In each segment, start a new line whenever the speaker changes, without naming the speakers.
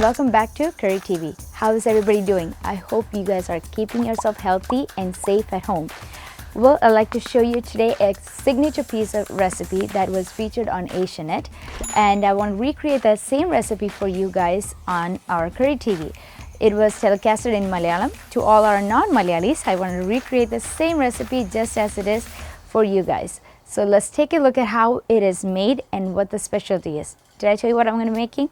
welcome back to Curry TV. How is everybody doing? I hope you guys are keeping yourself healthy and safe at home. Well, I'd like to show you today a signature piece of recipe that was featured on Asianet, and I want to recreate that same recipe for you guys on our Curry TV. It was telecasted in Malayalam. To all our non-Malayalis, I want to recreate the same recipe just as it is for you guys. So let's take a look at how it is made and what the specialty is. Did I tell you what I'm going to be making?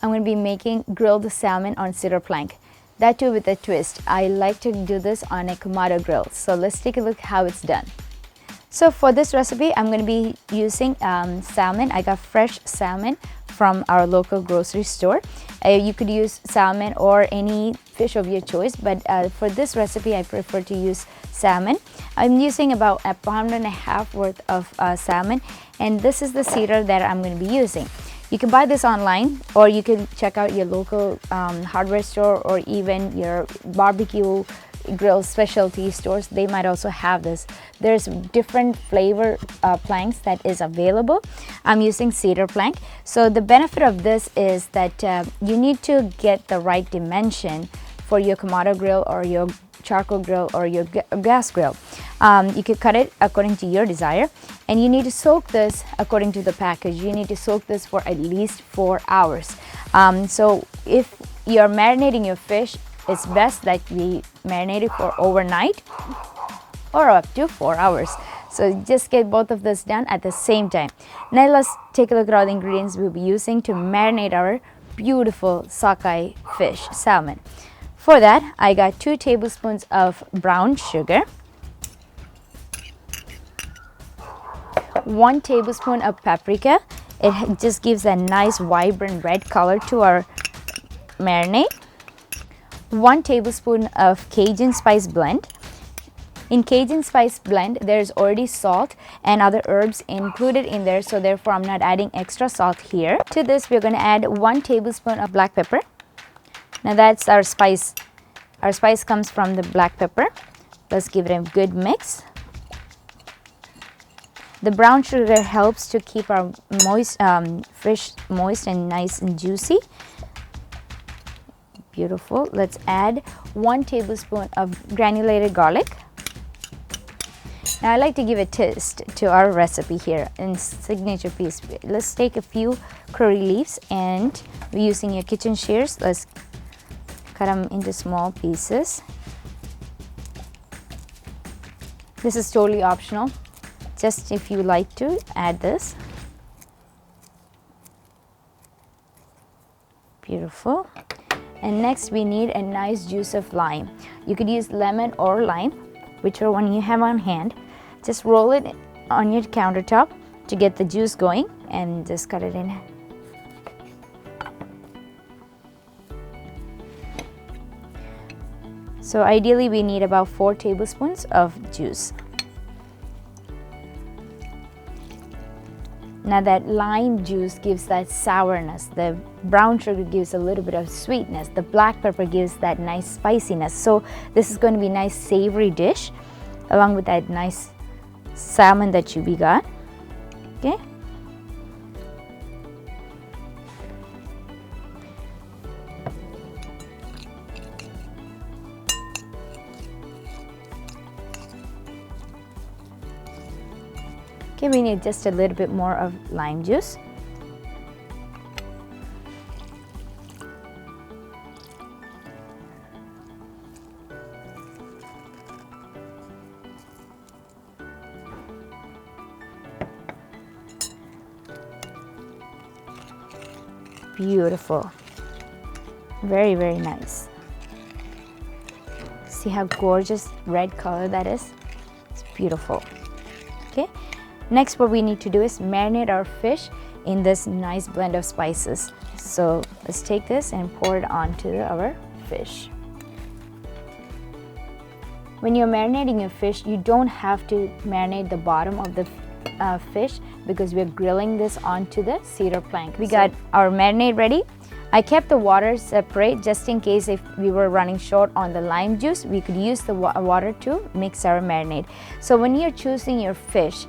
I'm going to be making grilled salmon on cedar plank. That too with a twist. I like to do this on a Kamado grill. So let's take a look how it's done. So for this recipe, I'm going to be using salmon. I got fresh salmon from our local grocery store. You could use salmon or any fish of your choice, but for this recipe, I prefer to use salmon. I'm using about 1.5 pounds worth of salmon, and this is the cedar that I'm going to be using. You can buy this online, or you can check out your local hardware store or even your barbecue grill specialty stores. They might also have this. There's different flavor planks that is available. I'm using cedar plank. So the benefit of this is that you need to get the right dimension for your Kamado grill or your charcoal grill or your gas grill. You can cut it according to your desire, and you need to soak this according to the package. You need to soak this for at least 4 hours. So if you're marinating your fish, it's best that we marinate it for overnight or up to 4 hours. So just get both of this done at the same time. Now let's take a look at all the ingredients we'll be using to marinate our beautiful sockeye fish, salmon. For that, I got 2 tablespoons of brown sugar, 1 tablespoon of paprika. It just gives a nice vibrant red color to our marinade. 1 tablespoon of Cajun spice blend. In Cajun spice blend, there's already salt and other herbs included in there, so therefore I'm not adding extra salt here. To this, we're going to add 1 tablespoon of black pepper. Now that's our spice. Our spice comes from the black pepper. Let's give it a good mix. The brown sugar helps to keep our fish moist and nice and juicy. Beautiful. Let's add 1 tablespoon of granulated garlic. Now I like to give a twist to our recipe here in signature piece. Let's take a few curry leaves, and using your kitchen shears, let's cut them into small pieces. This is totally optional, just if you like to add this. Beautiful. And next we need a nice juice of lime. You could use lemon or lime, whichever one you have on hand. Just roll it on your countertop to get the juice going, and just cut it in. So ideally we need about 4 tablespoons of juice. Now that lime juice gives that sourness, the brown sugar gives a little bit of sweetness, the black pepper gives that nice spiciness. So this is going to be a nice savory dish along with that nice salmon that we got. Okay. Okay, we need just a little bit more of lime juice. Beautiful. Very, very nice. See how gorgeous red color that is? It's beautiful. Okay. Next, what we need to do is marinate our fish in this nice blend of spices. So let's take this and pour it onto our fish. When you're marinating your fish, you don't have to marinate the bottom of the fish because we're grilling this onto the cedar plank. We got our marinade ready. I kept the water separate just in case if we were running short on the lime juice, we could use the water to mix our marinade. So when you're choosing your fish,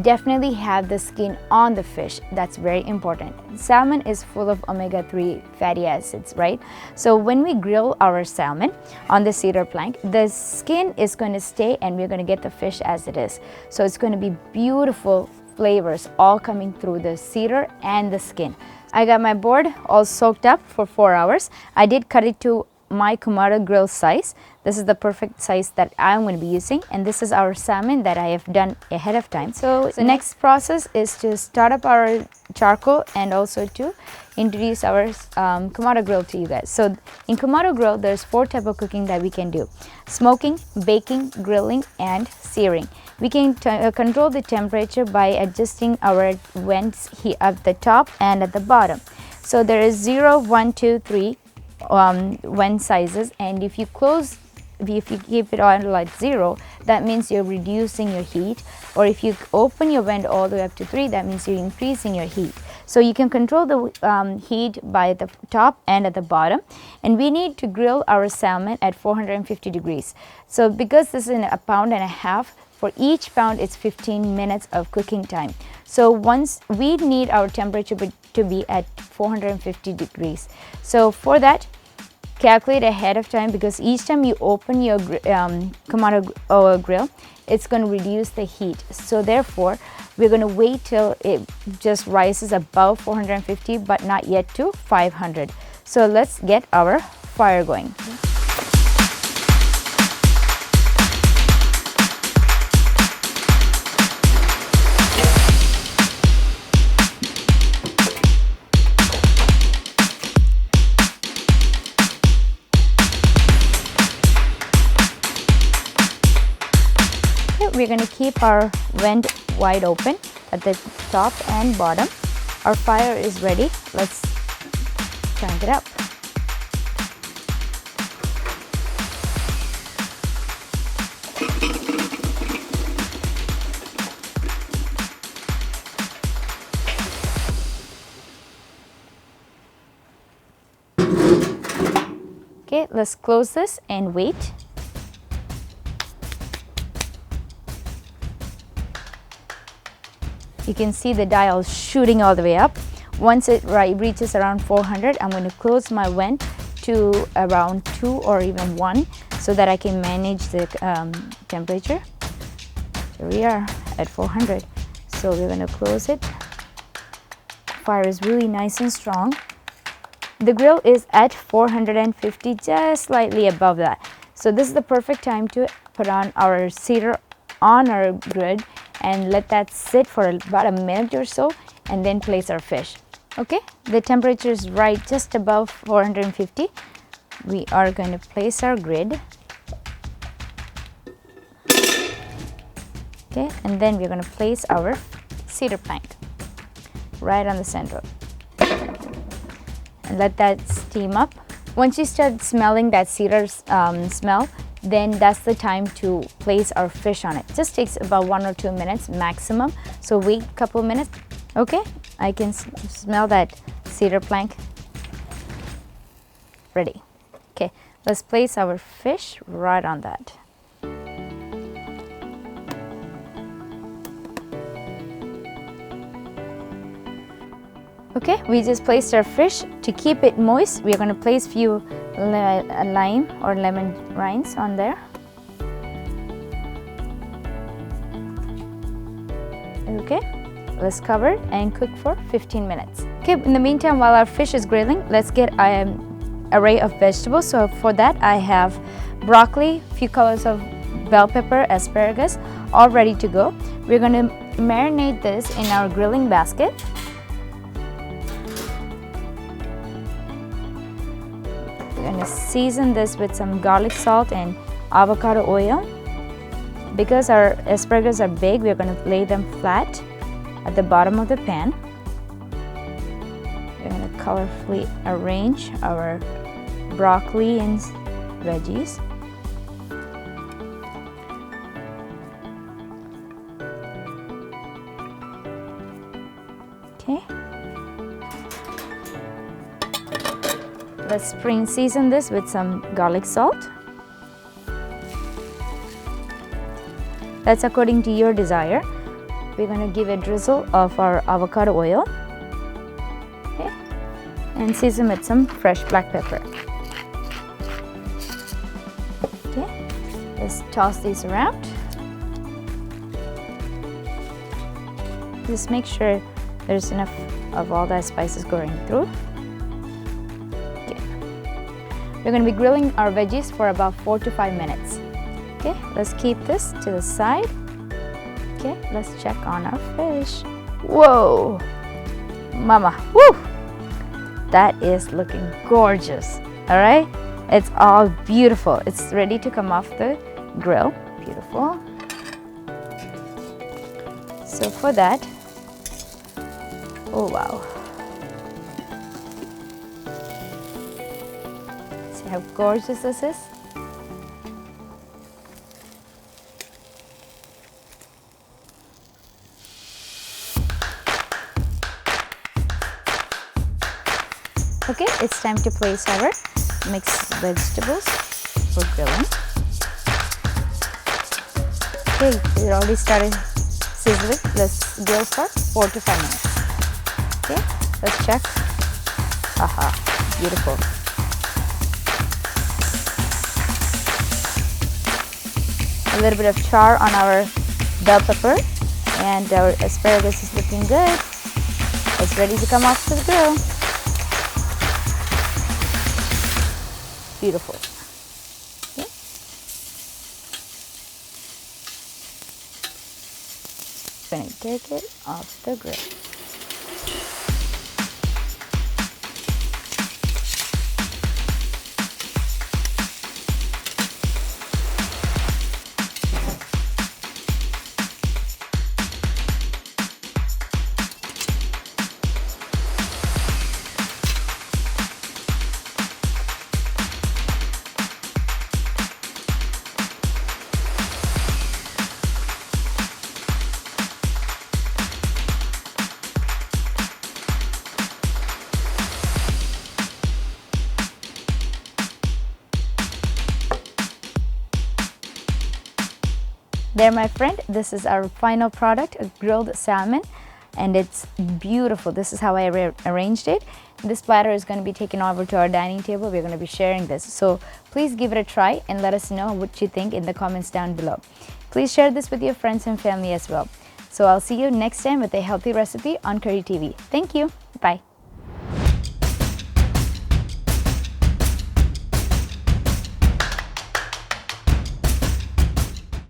definitely have the skin on the fish. That's very important. Salmon is full of omega-3 fatty acids, right? So when we grill our salmon on the cedar plank, the skin is going to stay and we're going to get the fish as it is. So it's going to be beautiful flavors all coming through the cedar and the skin. I got my board all soaked up for 4 hours. I did cut it to my Kamado grill size. This is the perfect size that I'm going to be using, and this is our salmon that I have done ahead of time. So the next process is to start up our charcoal and also to introduce our Kamado grill to you guys. So in Kamado grill, there's 4 types of cooking that we can do: smoking, baking, grilling, and searing. We can control the temperature by adjusting our vents here at the top and at the bottom. So there is 0, 1, 2, 3 vent sizes, and if you keep it on like 0, that means you're reducing your heat, or if you open your vent all the way up to 3, that means you're increasing your heat. So you can control the heat by the top and at the bottom, and we need to grill our salmon at 450 degrees. So because this is in 1.5 pounds, for each pound it's 15 minutes of cooking time. So once we need our temperature to be at 450 degrees. So for that, calculate ahead of time, because each time you open your Kamado grill, it's going to reduce the heat. So therefore, we're going to wait till it just rises above 450, but not yet to 500. So let's get our fire going. We're going to keep our vent wide open at the top and bottom. Our fire is ready. Let's crank it up. Okay, let's close this and wait. You can see the dial shooting all the way up. Once it reaches around 400, I'm going to close my vent to around 2 or even 1 so that I can manage the temperature. Here we are at 400. So we're going to close it. Fire is really nice and strong. The grill is at 450, just slightly above that. So this is the perfect time to put on our cedar on our grid and let that sit for about a minute or so, and then place our fish. Okay, the temperature is right just above 450. We are going to place our grid. Okay, and then we're going to place our cedar plank right on the center and let that steam up. Once you start smelling that cedar smell, then that's the time to place our fish on it. Just takes about 1 or 2 minutes maximum. So wait a couple minutes. Okay, I can smell that cedar plank. Ready. Okay, let's place our fish right on that. Okay, we just placed our fish. To keep it moist, we're going to place few lime or lemon rinds on there. Okay, let's cover it and cook for 15 minutes. Okay, in the meantime, while our fish is grilling, let's get an array of vegetables. So for that, I have broccoli, few colors of bell pepper, asparagus, all ready to go. We're going to marinate this in our grilling basket. We're going to season this with some garlic salt and avocado oil. Because our asparagus are big, we're going to lay them flat at the bottom of the pan. We're going to colorfully arrange our broccoli and veggies. Okay. Let's spring season this with some garlic salt. That's according to your desire. we're going to give a drizzle of our avocado oil. Okay, and season with some fresh black pepper. Okay, let's toss these around. Just make sure there's enough of all that spices going through. Okay, we're going to be grilling our veggies for about 4 to 5 minutes. Okay, let's keep this to the side. Okay, let's check on our fish. Whoa, mama, woo! That is looking gorgeous. All right, it's all beautiful. It's ready to come off the grill. Beautiful. So for that, oh wow. See how gorgeous this is? Okay, it's time to place our mixed vegetables for grilling. Okay, it already started sizzling. Let's grill for 4 to 5 minutes. Okay, let's check. Haha, beautiful. A little bit of char on our bell pepper, and our asparagus is looking good. It's ready to come off to the grill. Beautiful. Okay. Going to take it off the grill. There, my friend, this is our final product, a grilled salmon, and it's beautiful. This is how I arranged it. This platter is going to be taken over to our dining table. We're going to be sharing this. So please give it a try and let us know what you think in the comments down below. Please share this with your friends and family as well. So I'll see you next time with a healthy recipe on Curry TV. Thank you. Bye.